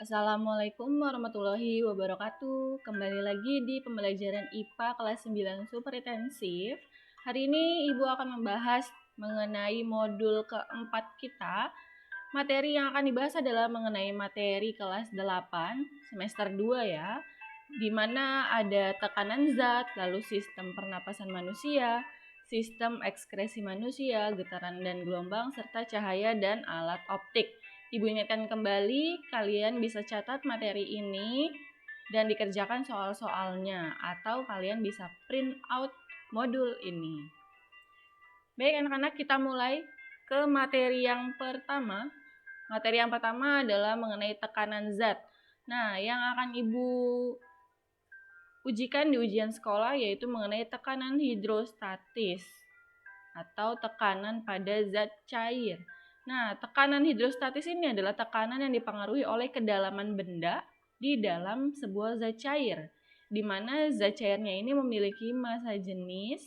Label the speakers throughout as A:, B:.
A: Assalamualaikum warahmatullahi wabarakatuh. Kembali lagi di pembelajaran IPA kelas 9 superintensif. Hari ini Ibu akan membahas mengenai modul keempat kita. Materi yang akan dibahas adalah mengenai materi kelas 8 semester 2 ya, di mana ada tekanan zat, lalu sistem pernapasan manusia, sistem ekskresi manusia, getaran dan gelombang, serta cahaya dan alat optik. Ibu ingatkan kembali, kalian bisa catat materi ini dan dikerjakan soal-soalnya, atau kalian bisa print out modul ini. Baik anak-anak, kita mulai ke materi yang pertama. Materi yang pertama adalah mengenai tekanan zat. Nah, yang akan Ibu ujikan di ujian sekolah yaitu mengenai tekanan hidrostatis atau tekanan pada zat cair. Nah, tekanan hidrostatis ini adalah tekanan yang dipengaruhi oleh kedalaman benda di dalam sebuah zat cair, di mana zat cairnya ini memiliki massa jenis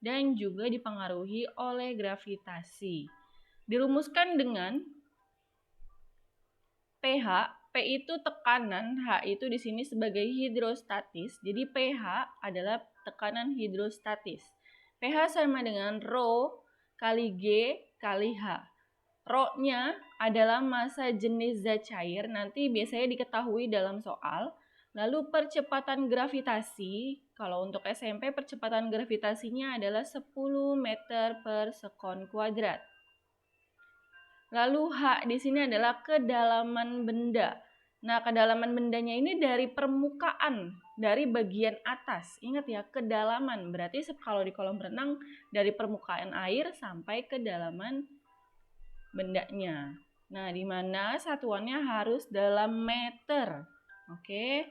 A: dan juga dipengaruhi oleh gravitasi. Dirumuskan dengan pH, P itu tekanan, H itu di sini sebagai hidrostatis. Jadi pH adalah tekanan hidrostatis. pH sama dengan Rho kali G kali H. Rho-nya adalah massa jenis zat cair, nanti biasanya diketahui dalam soal. Lalu percepatan gravitasi, kalau untuk SMP percepatan gravitasinya adalah 10 meter per sekon kuadrat. Lalu H di sini adalah kedalaman benda. Nah, kedalaman bendanya ini dari permukaan, dari bagian atas. Ingat ya, kedalaman. Berarti kalau di kolam renang dari permukaan air sampai kedalaman bendanya. Nah, di mana satuannya harus dalam meter. Oke.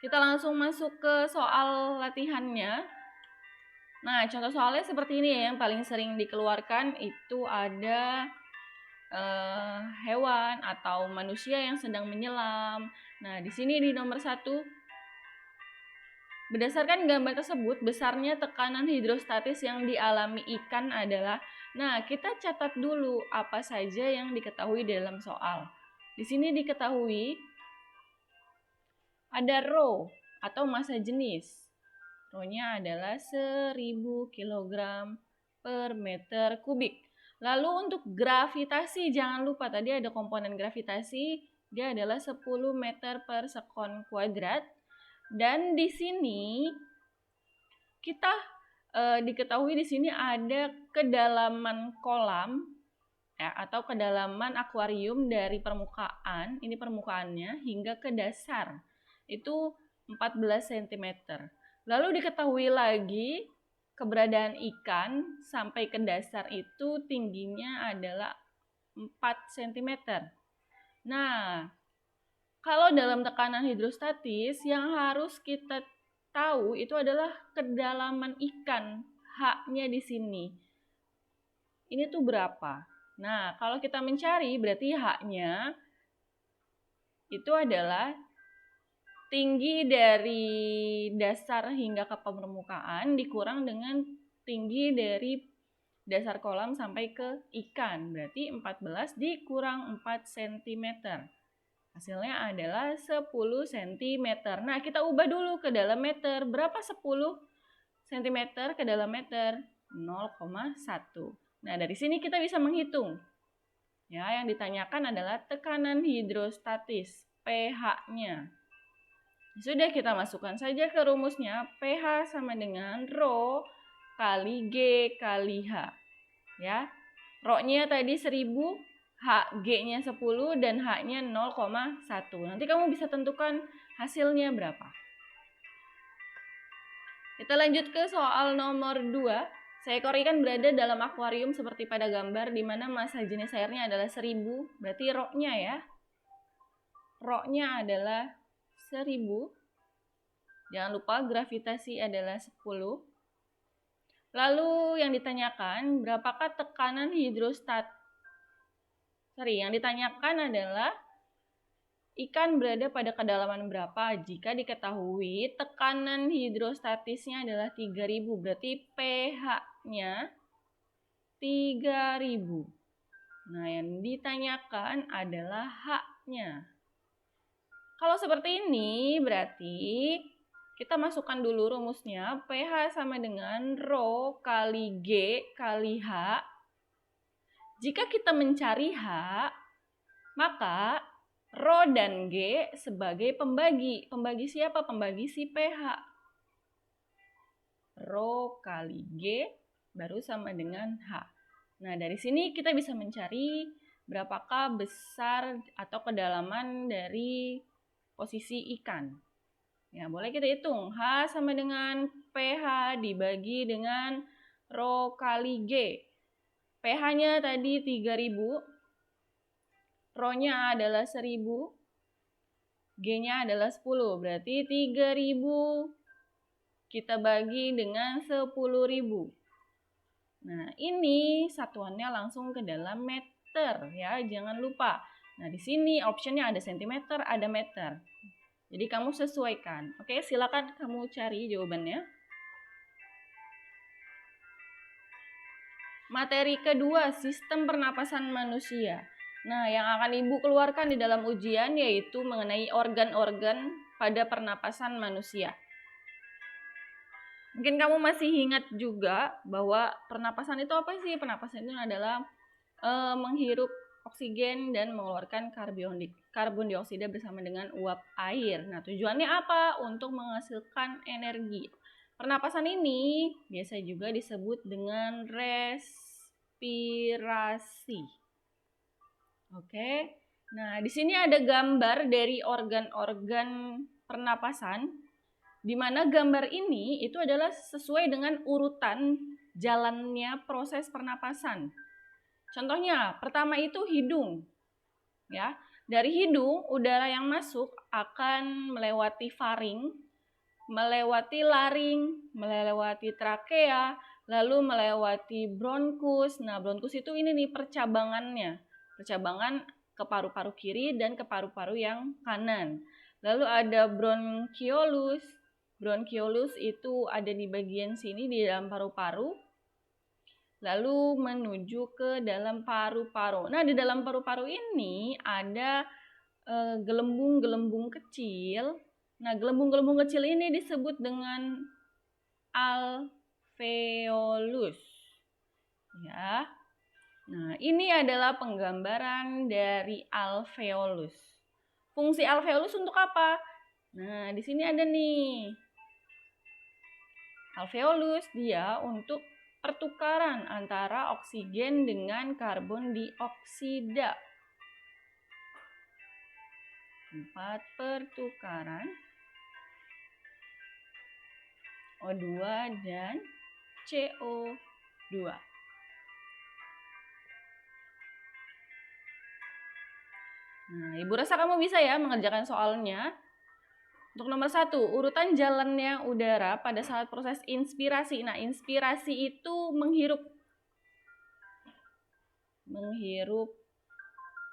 A: Kita langsung masuk ke soal latihannya. Nah, contoh soalnya seperti ini ya, yang paling sering dikeluarkan itu ada hewan atau manusia yang sedang menyelam. Nah, di sini di nomor 1, berdasarkan gambar tersebut, besarnya tekanan hidrostatis yang dialami ikan adalah. Nah, kita catat dulu apa saja yang diketahui dalam soal. Di sini diketahui ada Rho atau massa jenis. Rho-nya adalah 1000 kg per meter kubik. Lalu untuk gravitasi, jangan lupa tadi ada komponen gravitasi, dia adalah 10 meter per sekon kuadrat. Dan di sini kita diketahui di sini ada kedalaman kolam ya, atau kedalaman akuarium dari permukaan, ini permukaannya, hingga ke dasar. Itu 14 cm. Lalu diketahui lagi keberadaan ikan sampai ke dasar itu tingginya adalah 4 cm. Nah, kalau dalam tekanan hidrostatis yang harus kita tahu itu adalah kedalaman ikan, H-nya di sini. Ini tuh berapa? Nah, kalau kita mencari berarti H-nya itu adalah tinggi dari dasar hingga ke permukaan dikurang dengan tinggi dari dasar kolam sampai ke ikan. Berarti 14 dikurang 4 cm. Hasilnya adalah 10 cm. Nah, kita ubah dulu ke dalam meter. Berapa 10 cm ke dalam meter? 0,1. Nah, dari sini kita bisa menghitung. Ya, yang ditanyakan adalah tekanan hidrostatis, pH-nya. Sudah, kita masukkan saja ke rumusnya. pH sama dengan Rho kali G kali H. Ya. Rho-nya tadi 1000, G-nya 10 dan H-nya 0,1. Nanti kamu bisa tentukan hasilnya berapa. Kita lanjut ke soal nomor 2. Seekor ikan berada dalam akuarium seperti pada gambar di mana massa jenis airnya adalah 1000. Berarti Rho-nya ya. Rho-nya adalah 1000. Jangan lupa gravitasi adalah 10. Lalu yang ditanyakan berapakah tekanan yang ditanyakan adalah ikan berada pada kedalaman berapa jika diketahui tekanan hidrostatisnya adalah 3000. Berarti pH-nya 3000. Nah, yang ditanyakan adalah pH-nya. Kalau seperti ini berarti kita masukkan dulu rumusnya, pH sama dengan Rho kali G kali H. Jika kita mencari H, maka Rho dan G sebagai pembagi. Pembagi siapa? Pembagi si pH. Rho kali G baru sama dengan H. Nah, dari sini kita bisa mencari berapakah besar atau kedalaman dari posisi ikan. Ya, boleh kita hitung. H sama dengan pH dibagi dengan Rho kali G. pH-nya tadi 3000, Rho-nya adalah 1000, G-nya adalah 10. Berarti 3000 kita bagi dengan 10.000. Nah, ini satuannya langsung ke dalam meter ya, jangan lupa. Nah, di sini optionnya ada sentimeter, ada meter. Jadi kamu sesuaikan. Oke, silakan kamu cari jawabannya. Materi kedua, sistem pernapasan manusia. Nah, yang akan Ibu keluarkan di dalam ujian yaitu mengenai organ-organ pada pernapasan manusia. Mungkin kamu masih ingat juga bahwa pernapasan itu apa sih? Pernapasan itu adalah menghirup oksigen dan mengeluarkan karbon dioksida bersama dengan uap air. Nah, tujuannya apa? Untuk menghasilkan energi. Pernapasan ini biasa juga disebut dengan respirasi. Oke. Nah, di sini ada gambar dari organ-organ pernapasan, di mana gambar ini itu adalah sesuai dengan urutan jalannya proses pernapasan. Contohnya, pertama itu hidung. Ya, dari hidung udara yang masuk akan melewati faring, melewati laring, melewati trakea, lalu melewati bronkus. Nah, bronkus itu ini nih percabangannya. Percabangan ke paru-paru kiri dan ke paru-paru yang kanan. Lalu ada bronkiolus. Bronkiolus itu ada di bagian sini di dalam paru-paru. Lalu menuju ke dalam paru-paru. Nah, di dalam paru-paru ini ada gelembung-gelembung kecil. Nah, gelembung-gelembung kecil ini disebut dengan alveolus. Ya. Nah, ini adalah penggambaran dari alveolus. Fungsi alveolus untuk apa? Nah, di sini ada nih. Alveolus dia untuk pertukaran antara oksigen dengan karbon dioksida. 4 pertukaran O2 dan CO2. Nah, Ibu rasa kamu bisa ya mengerjakan soalnya. Untuk nomor 1, urutan jalannya udara pada saat proses inspirasi. Nah, inspirasi itu menghirup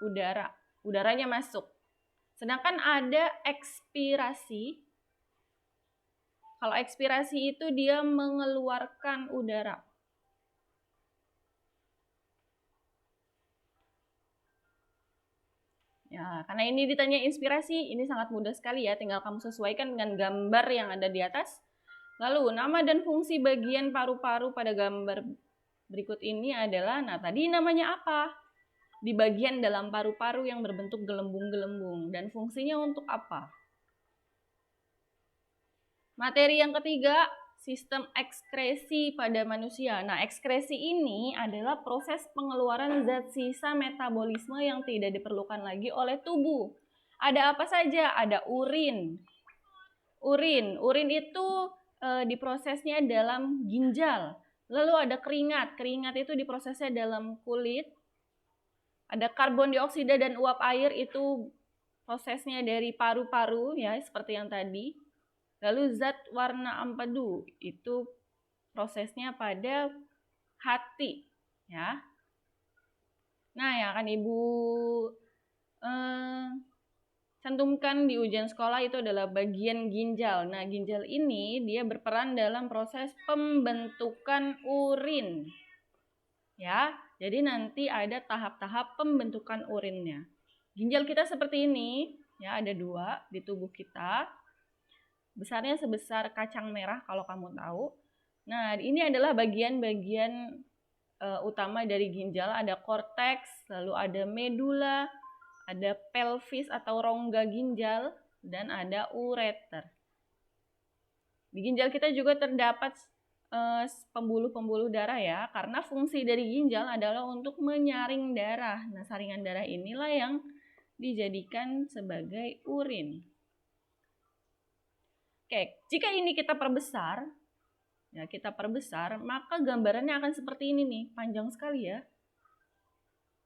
A: udara. Udaranya masuk. Sedangkan ada ekspirasi. Kalau ekspirasi itu dia mengeluarkan udara. Ya, karena ini ditanya inspirasi, ini sangat mudah sekali ya, tinggal kamu sesuaikan dengan gambar yang ada di atas. Lalu, nama dan fungsi bagian paru-paru pada gambar berikut ini adalah, nah tadi namanya apa? Di bagian dalam paru-paru yang berbentuk gelembung-gelembung, dan fungsinya untuk apa? Materi yang ketiga, sistem ekskresi pada manusia. Nah, ekskresi ini adalah proses pengeluaran zat sisa metabolisme yang tidak diperlukan lagi oleh tubuh. Ada apa saja? Ada urin. Urin itu diprosesnya dalam ginjal. Lalu ada keringat. Keringat itu diprosesnya dalam kulit. Ada karbon dioksida dan uap air itu prosesnya dari paru-paru ya, seperti yang tadi. Lalu zat warna empedu itu prosesnya pada hati ya. Nah, yang akan Ibu cantumkan di ujian sekolah itu adalah bagian ginjal. Nah, ginjal ini dia berperan dalam proses pembentukan urin. Ya, jadi nanti ada tahap-tahap pembentukan urinnya. Ginjal kita seperti ini, ya, ada 2 di tubuh kita. Besarnya sebesar kacang merah kalau kamu tahu. Nah, ini adalah bagian-bagian utama dari ginjal. Ada korteks, lalu ada medula, ada pelvis atau rongga ginjal, dan ada ureter. Di ginjal kita juga terdapat pembuluh-pembuluh darah ya, karena fungsi dari ginjal adalah untuk menyaring darah. Nah, saringan darah inilah yang dijadikan sebagai urin. Oke, jika ini kita perbesar, maka gambarannya akan seperti ini nih, panjang sekali ya.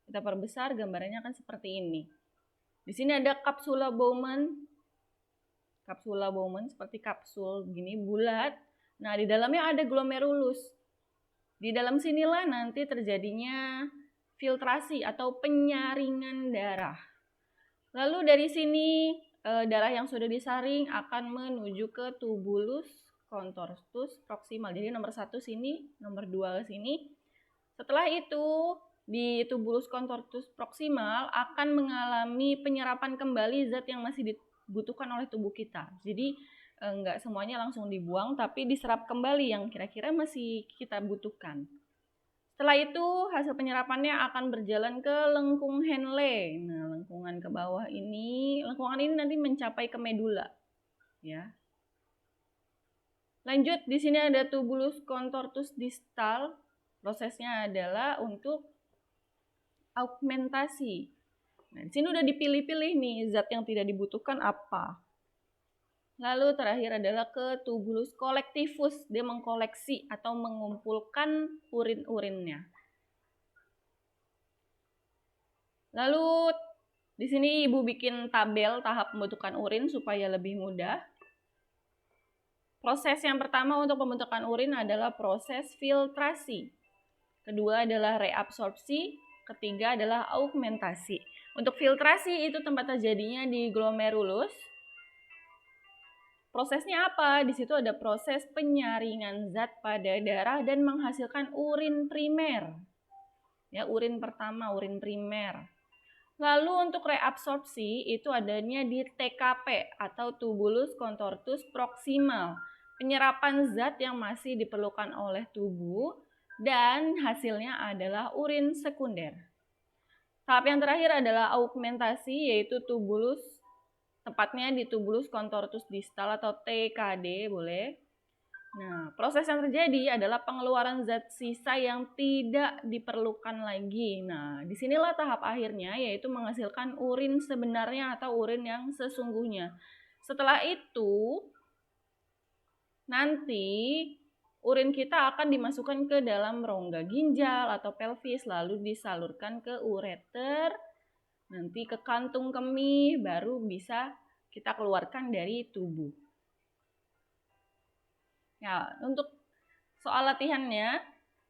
A: Kita perbesar, gambarannya akan seperti ini. Di sini ada kapsula Bowman. Kapsula Bowman seperti kapsul gini, bulat. Nah, di dalamnya ada glomerulus. Di dalam sinilah nanti terjadinya filtrasi atau penyaringan darah. Lalu dari sini darah yang sudah disaring akan menuju ke tubulus contortus proximal. Jadi nomor 1 sini, nomor 2 ke sini. Setelah itu di tubulus contortus proximal akan mengalami penyerapan kembali zat yang masih dibutuhkan oleh tubuh kita. Jadi enggak semuanya langsung dibuang, tapi diserap kembali yang kira-kira masih kita butuhkan. Setelah itu hasil penyerapannya akan berjalan ke lengkung Henle. Nah, lengkungan ke bawah ini, lengkungan ini nanti mencapai ke medula. Ya. Lanjut, di sini ada tubulus contortus distal. Prosesnya adalah untuk augmentasi. Nah, di sini udah dipilih-pilih nih zat yang tidak dibutuhkan apa. Lalu terakhir adalah ke tubulus collectivus, dia mengkoleksi atau mengumpulkan urin-urinnya. Lalu di sini Ibu bikin tabel tahap pembentukan urin supaya lebih mudah. Proses yang pertama untuk pembentukan urin adalah proses filtrasi. Kedua adalah reabsorpsi, ketiga adalah augmentasi. Untuk filtrasi itu tempat terjadinya di glomerulus. Prosesnya apa? Di situ ada proses penyaringan zat pada darah dan menghasilkan urin primer. Ya, urin pertama, urin primer. Lalu untuk reabsorpsi itu adanya di TKP atau tubulus contortus proximal. Penyerapan zat yang masih diperlukan oleh tubuh dan hasilnya adalah urin sekunder. Tahap yang terakhir adalah augmentasi, yaitu tubulus, tepatnya di tubulus contortus distal atau TKD boleh. Nah, proses yang terjadi adalah pengeluaran zat sisa yang tidak diperlukan lagi. Nah, disinilah tahap akhirnya, yaitu menghasilkan urin sebenarnya atau urin yang sesungguhnya. Setelah itu, nanti urin kita akan dimasukkan ke dalam rongga ginjal atau pelvis, lalu disalurkan ke ureter, nanti ke kantung kemih, baru bisa kita keluarkan dari tubuh. Ya, untuk soal latihannya,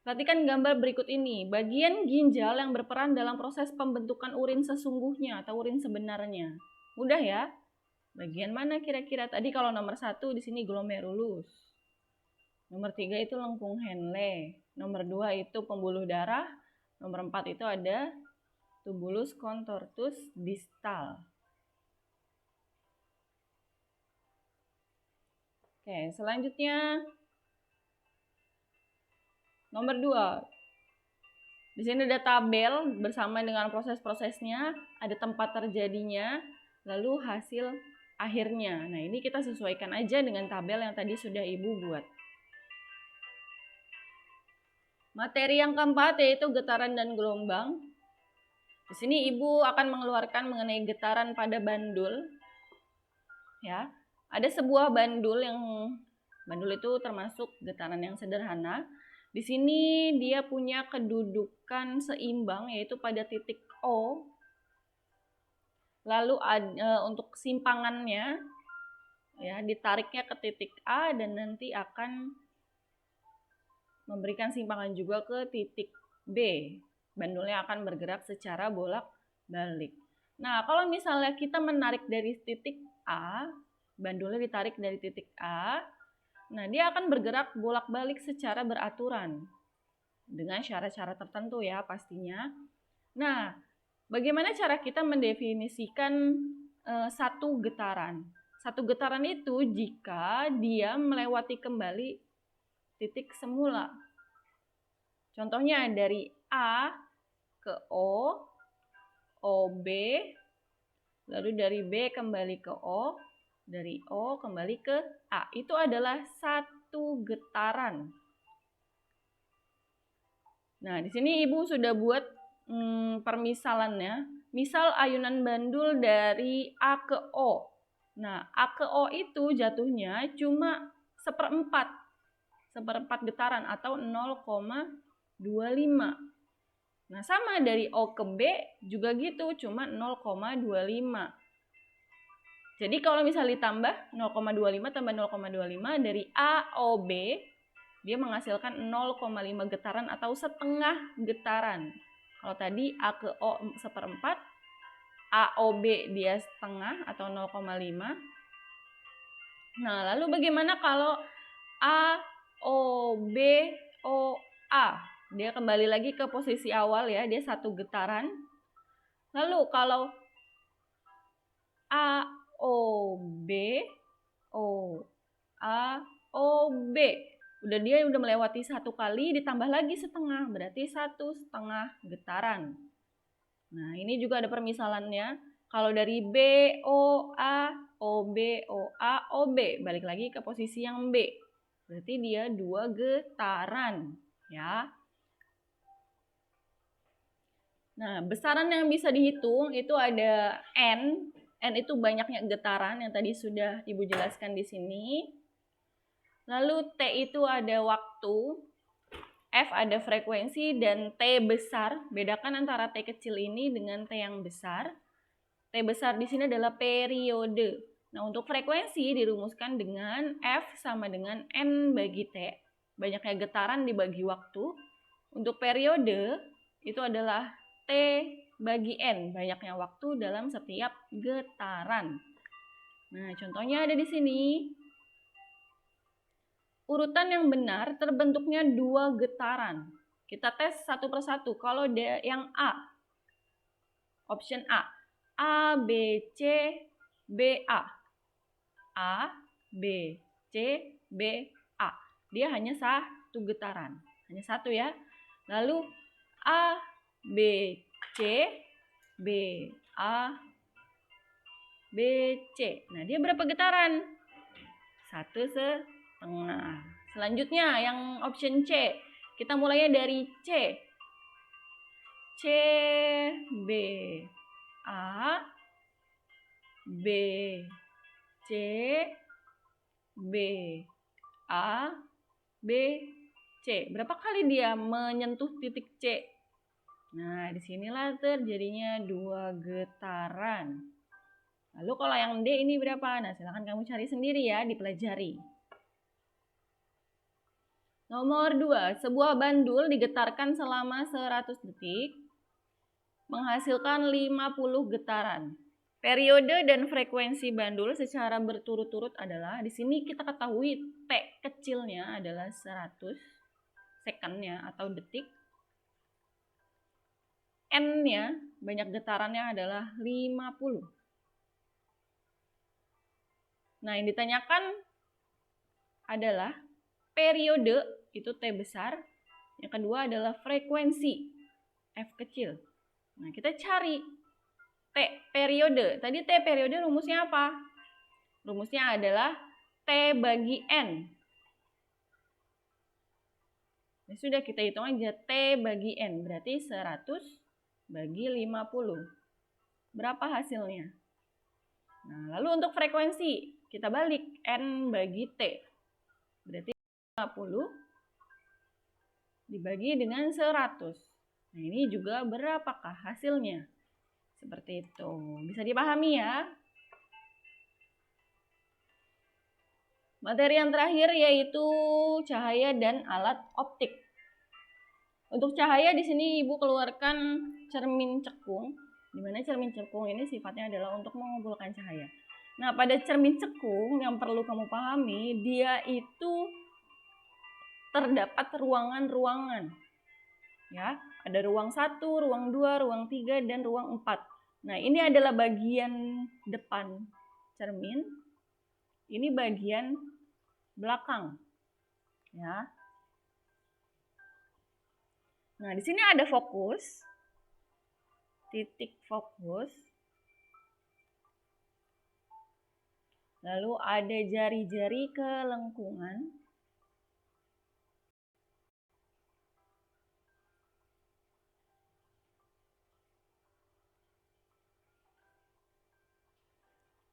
A: perhatikan gambar berikut ini. Bagian ginjal yang berperan dalam proses pembentukan urin sesungguhnya atau urin sebenarnya. Mudah ya? Bagian mana kira-kira? Tadi kalau nomor 1 di sini glomerulus. Nomor 3 itu lengkung Henle. Nomor 2 itu pembuluh darah. Nomor 4 itu ada tubulus contortus distal. Oke, selanjutnya nomor 2. Di sini ada tabel bersama dengan proses-prosesnya, ada tempat terjadinya, lalu hasil akhirnya. Nah, ini kita sesuaikan aja dengan tabel yang tadi sudah Ibu buat. Materi yang keempat yaitu getaran dan gelombang. Di sini Ibu akan mengeluarkan mengenai getaran pada bandul. Ya, ada sebuah bandul itu termasuk getaran yang sederhana. Di sini dia punya kedudukan seimbang yaitu pada titik O. Lalu untuk simpangannya ya ditariknya ke titik A dan nanti akan memberikan simpangan juga ke titik B. Bandulnya akan bergerak secara bolak-balik. Nah, kalau misalnya kita menarik dari titik A, bandulnya ditarik dari titik A, nah dia akan bergerak bolak-balik secara beraturan dengan syarat-syarat tertentu ya pastinya. Nah, Bagaimana cara kita mendefinisikan satu getaran? Satu getaran itu jika dia melewati kembali titik semula. Contohnya dari A ke O, OB, lalu dari B kembali ke O, dari O kembali ke A. Itu adalah satu getaran. Nah, di sini Ibu sudah buat permisalannya. Misal ayunan bandul dari A ke O. Nah, A ke O itu jatuhnya cuma seperempat getaran atau 0,25. Nah, sama dari O ke B juga gitu, cuma 0,25. Jadi kalau misalnya ditambah 0,25 tambah 0,25 dari A, O, B, dia menghasilkan 0,5 getaran atau setengah getaran. Kalau tadi A ke O seperempat, AOB dia setengah atau 0,5. Nah, lalu bagaimana kalau AOBOA? Dia kembali lagi ke posisi awal ya, dia satu getaran. Lalu kalau AOBOAOB, dia udah melewati satu kali ditambah lagi setengah, berarti 1,5 getaran. Nah, ini juga ada permisalannya. Kalau dari BOA, OBOA, OB, balik lagi ke posisi yang B. Berarti dia 2 getaran, ya. Nah, besaran yang bisa dihitung itu ada N. N itu banyaknya getaran yang tadi sudah Ibu jelaskan di sini. Lalu T itu ada waktu, F ada frekuensi, dan T besar. Bedakan antara T kecil ini dengan T yang besar. T besar di sini adalah periode. Nah, untuk frekuensi dirumuskan dengan F sama dengan N bagi T. Banyaknya getaran dibagi waktu. Untuk periode itu adalah T bagi N. Banyaknya waktu dalam setiap getaran. Nah, contohnya ada di sini. Urutan yang benar terbentuknya 2 getaran. Kita tes satu persatu. Kalau yang A, option A, A, B, C, B, A. A, B, C, B, A. Dia hanya satu getaran. Hanya satu ya. Lalu A, B, C, B, A, B, C. Nah, dia berapa getaran? 1,5. Selanjutnya yang option C. Kita mulainya dari C. C, B, A, B, C, B, A, B, C. Berapa kali dia menyentuh titik C? Nah, disinilah terjadinya 2 getaran. Lalu kalau yang D ini berapa? Nah, silahkan kamu cari sendiri ya, dipelajari. Nomor 2, sebuah bandul digetarkan selama 100 detik, menghasilkan 50 getaran. Periode dan frekuensi bandul secara berturut-turut adalah, di sini kita ketahui T kecilnya adalah 100 second-nya atau detik. N-nya, banyak getarannya adalah 50. Nah, yang ditanyakan adalah periode, itu T besar. Yang kedua adalah frekuensi, F kecil. Nah, kita cari T periode. Tadi T periode rumusnya apa? Rumusnya adalah T bagi N. Ya sudah, kita hitung aja T bagi N. Berarti 100 bagi 50. Berapa hasilnya? Nah, lalu untuk frekuensi, kita balik N bagi T. Berarti 50 dibagi dengan 100. Nah, ini juga berapakah hasilnya? Seperti itu. Bisa dipahami ya? Materi yang terakhir yaitu cahaya dan alat optik. Untuk cahaya di sini Ibu keluarkan cermin cekung, di mana cermin cekung ini sifatnya adalah untuk mengumpulkan cahaya. Nah, pada cermin cekung yang perlu kamu pahami, dia itu terdapat ruangan-ruangan. Ya, ada ruang 1, ruang 2, ruang 3, dan ruang 4. Nah, ini adalah bagian depan cermin. Ini bagian belakang. Ya. Nah, di sini ada fokus. Titik fokus. Lalu ada jari-jari kelengkungan.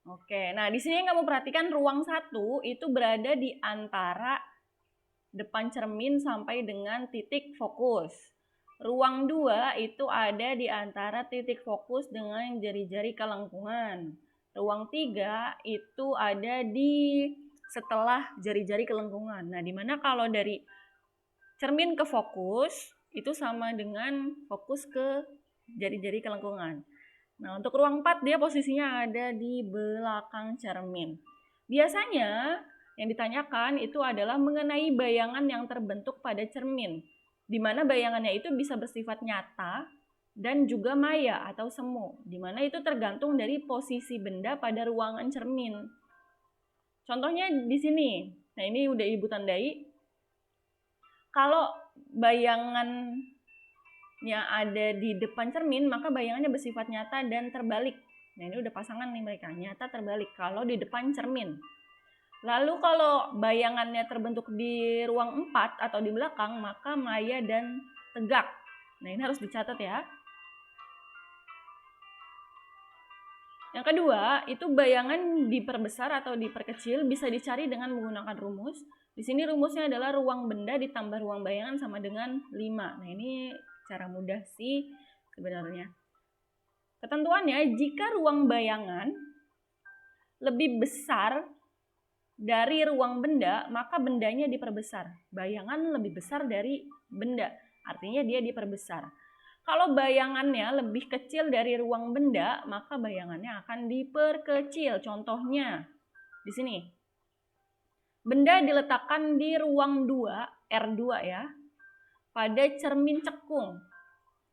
A: Oke, nah di sini kamu perhatikan ruang 1 itu berada di antara depan cermin sampai dengan titik fokus. Ruang 2 itu ada di antara titik fokus dengan jari-jari kelengkungan. Ruang 3 itu ada di setelah jari-jari kelengkungan. Nah, dimana kalau dari cermin ke fokus itu sama dengan fokus ke jari-jari kelengkungan. Nah, untuk ruang 4 dia posisinya ada di belakang cermin. Biasanya yang ditanyakan itu adalah mengenai bayangan yang terbentuk pada cermin, di mana bayangannya itu bisa bersifat nyata dan juga maya atau semu, di mana itu tergantung dari posisi benda pada ruangan cermin. Contohnya di sini. Nah, ini udah Ibu tandai. Kalau bayangan yang ada di depan cermin, maka bayangannya bersifat nyata dan terbalik. Nah, ini udah pasangan nih mereka, nyata terbalik kalau di depan cermin. Lalu kalau bayangannya terbentuk di ruang 4 atau di belakang, maka maya dan tegak. Nah, ini harus dicatat ya. Yang kedua, itu bayangan diperbesar atau diperkecil bisa dicari dengan menggunakan rumus. Di sini rumusnya adalah ruang benda ditambah ruang bayangan sama dengan 5. Nah, ini cara mudah sih sebenarnya. Ketentuannya, jika ruang bayangan lebih besar dari ruang benda, maka bendanya diperbesar. Bayangan lebih besar dari benda, artinya dia diperbesar. Kalau bayangannya lebih kecil dari ruang benda, maka bayangannya akan diperkecil. Contohnya, di sini. Benda diletakkan di ruang 2, R2 ya, pada cermin cekung.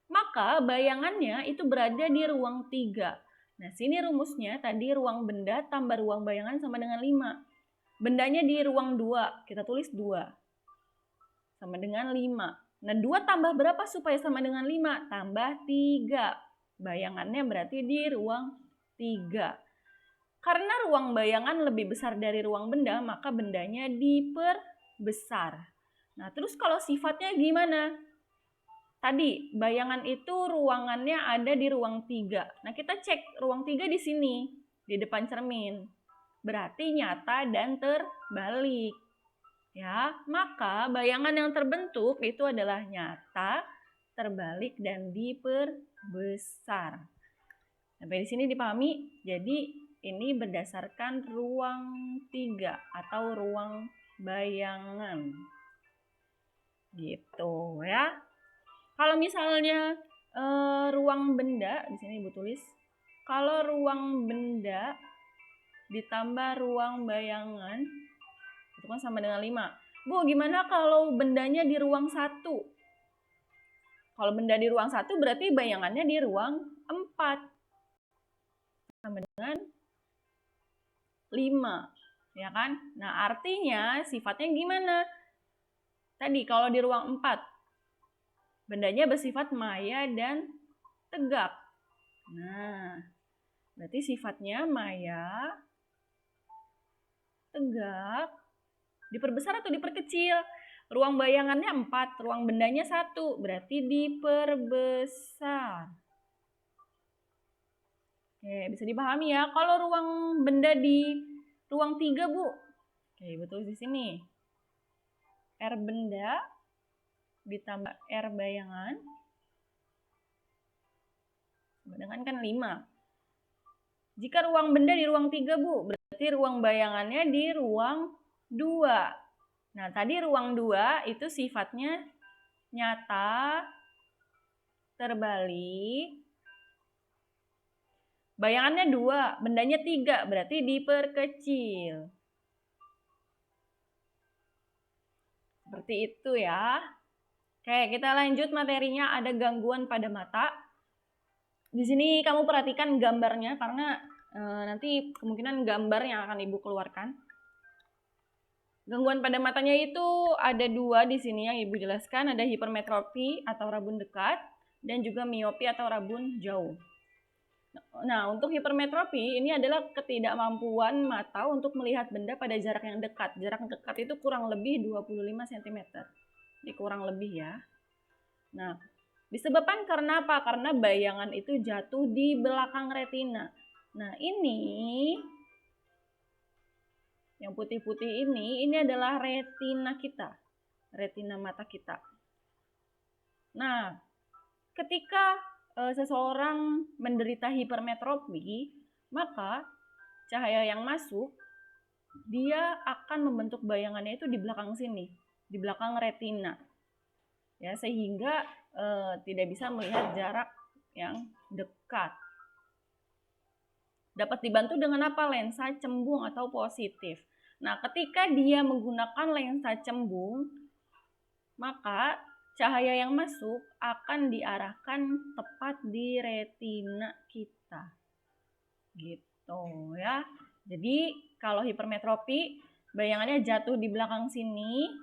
A: Maka bayangannya itu berada di ruang 3. Nah, sini rumusnya tadi ruang benda tambah ruang bayangan sama dengan 5. Bendanya di ruang 2, kita tulis 2. Sama dengan 5. Nah, 2 tambah berapa supaya sama dengan 5? Tambah 3. Bayangannya berarti di ruang 3. Karena ruang bayangan lebih besar dari ruang benda, maka bendanya diperbesar. Nah, terus kalau sifatnya gimana? Tadi, bayangan itu ruangannya ada di ruang 3. Nah, kita cek ruang 3 di sini, di depan cermin. Berarti nyata dan terbalik. Ya, maka bayangan yang terbentuk itu adalah nyata, terbalik, dan diperbesar. Sampai di sini dipahami? Jadi, ini berdasarkan ruang 3 atau ruang bayangan. Gitu ya. Kalau misalnya ruang benda, di sini Ibu tulis, kalau ruang benda ditambah ruang bayangan, itu kan sama dengan 5. Bu, gimana kalau bendanya di ruang 1? Kalau benda di ruang 1 berarti bayangannya di ruang 4. Sama dengan 5. Ya kan? Nah, artinya sifatnya gimana? Tadi kalau di ruang 4, bendanya bersifat maya dan tegak. Nah, berarti sifatnya maya, tegak, diperbesar atau diperkecil? Ruang bayangannya 4, ruang bendanya 1, berarti diperbesar. Oke, bisa dipahami ya. Kalau ruang benda di ruang 3, Bu. Oke, Ibu tulis di sini. R benda ditambah R bayangan sama dengan kan 5. Jika ruang benda di ruang 3, Bu, berarti ruang bayangannya di ruang 2. Nah, tadi ruang 2 itu sifatnya nyata, terbalik. Bayangannya 2, bendanya 3, berarti diperkecil. Seperti itu ya. Oke, kita lanjut materinya, ada gangguan pada mata. Di sini kamu perhatikan gambarnya karena nanti kemungkinan gambar yang akan Ibu keluarkan. Gangguan pada matanya itu ada dua di sini yang Ibu jelaskan, ada hipermetropi atau rabun dekat dan juga miopi atau rabun jauh. Nah, untuk hipermetropi ini adalah ketidakmampuan mata untuk melihat benda pada jarak yang dekat. Jarak dekat itu kurang lebih 25 cm. Ini kurang lebih ya. Nah, disebabkan karena apa? Karena bayangan itu jatuh di belakang retina. Nah, ini yang putih-putih ini adalah retina kita. Retina mata kita. Nah, ketika seseorang menderita hipermetropi, maka cahaya yang masuk dia akan membentuk bayangannya itu di belakang sini, di belakang retina. Ya, sehingga tidak bisa melihat jarak yang dekat. Dapat dibantu dengan apa? Lensa cembung atau positif. Nah, ketika dia menggunakan lensa cembung, maka cahaya yang masuk akan diarahkan tepat di retina kita. Gitu ya. Jadi, kalau hipermetropi, bayangannya jatuh di belakang sini.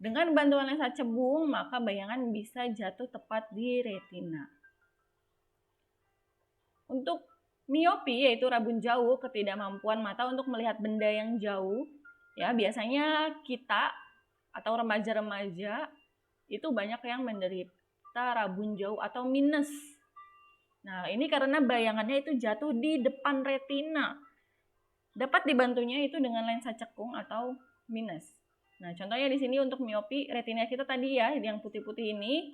A: Dengan bantuan lensa cembung, maka bayangan bisa jatuh tepat di retina. Untuk miopi, yaitu rabun jauh, ketidakmampuan mata untuk melihat benda yang jauh, ya biasanya kita atau remaja-remaja itu banyak yang menderita rabun jauh atau minus. Nah, ini karena bayangannya itu jatuh di depan retina. Dapat dibantunya itu dengan lensa cekung atau minus. Nah, contohnya di sini untuk miopi, retina kita tadi ya, yang putih-putih ini.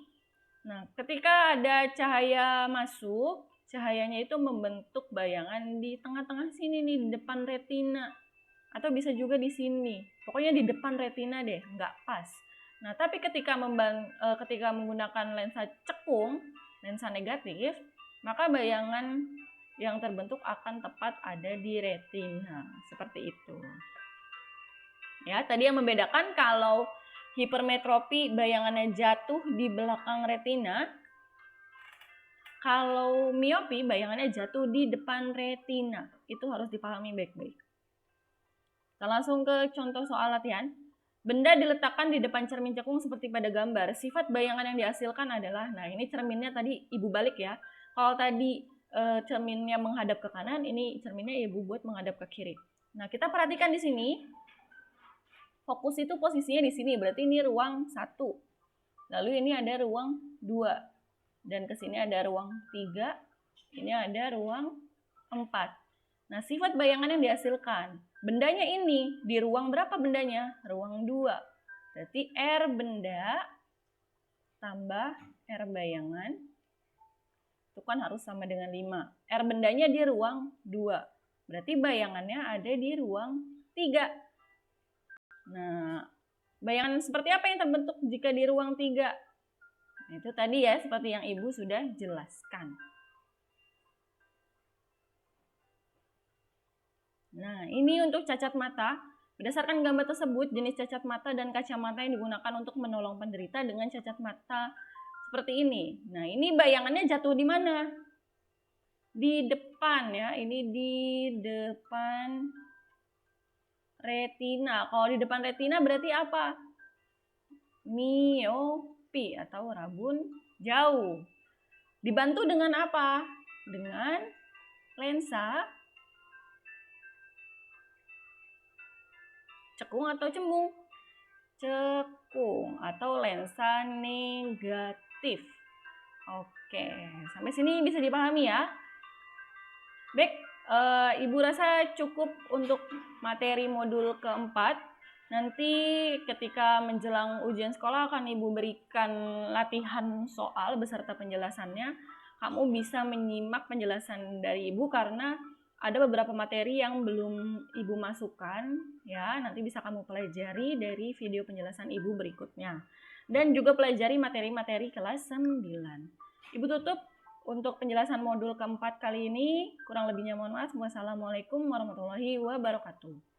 A: Nah, ketika ada cahaya masuk, cahayanya itu membentuk bayangan di tengah-tengah sini nih, di depan retina. Atau bisa juga di sini. Pokoknya di depan retina deh, nggak pas. Nah, tapi ketika menggunakan lensa cekung, lensa negatif, maka bayangan yang terbentuk akan tepat ada di retina. Seperti itu. Ya, tadi yang membedakan kalau hipermetropi bayangannya jatuh di belakang retina. Kalau miopi bayangannya jatuh di depan retina. Itu harus dipahami baik-baik. Kita langsung ke contoh soal latihan. Benda diletakkan di depan cermin cekung seperti pada gambar. Sifat bayangan yang dihasilkan adalah, nah ini cerminnya tadi Ibu balik ya. Kalau tadi cerminnya menghadap ke kanan, ini cerminnya Ibu buat menghadap ke kiri. Nah, kita perhatikan di sini. Fokus itu posisinya di sini, berarti ini ruang 1. Lalu ini ada ruang 2. Dan ke sini ada ruang 3. Ini ada ruang 4. Nah, sifat bayangan yang dihasilkan. Bendanya ini, di ruang berapa bendanya? Ruang 2. Berarti R benda tambah R bayangan. Itu kan harus sama dengan 5. R bendanya di ruang 2. Berarti bayangannya ada di ruang 3. Nah, bayangan seperti apa yang terbentuk jika di ruang 3? Itu tadi ya, seperti yang Ibu sudah jelaskan. Nah, ini untuk cacat mata. Berdasarkan gambar tersebut, jenis cacat mata dan kacamata yang digunakan untuk menolong penderita dengan cacat mata seperti ini. Nah, ini bayangannya jatuh di mana? Di depan ya, ini di depan retina. Kalau di depan retina berarti apa? Miopi atau rabun jauh. Dibantu dengan apa? Dengan lensa cekung atau cembung? Cekung atau lensa negatif. Oke, sampai sini bisa dipahami ya. Baik, Ibu rasa cukup untuk materi modul keempat. Nanti ketika menjelang ujian sekolah akan Ibu berikan latihan soal beserta penjelasannya. Kamu bisa menyimak penjelasan dari Ibu karena ada beberapa materi yang belum Ibu masukkan ya. Nanti bisa kamu pelajari dari video penjelasan Ibu berikutnya. Dan juga pelajari materi-materi kelas 9. Ibu tutup untuk penjelasan modul keempat kali ini. Kurang lebihnya mohon maaf. Wassalamualaikum warahmatullahi wabarakatuh.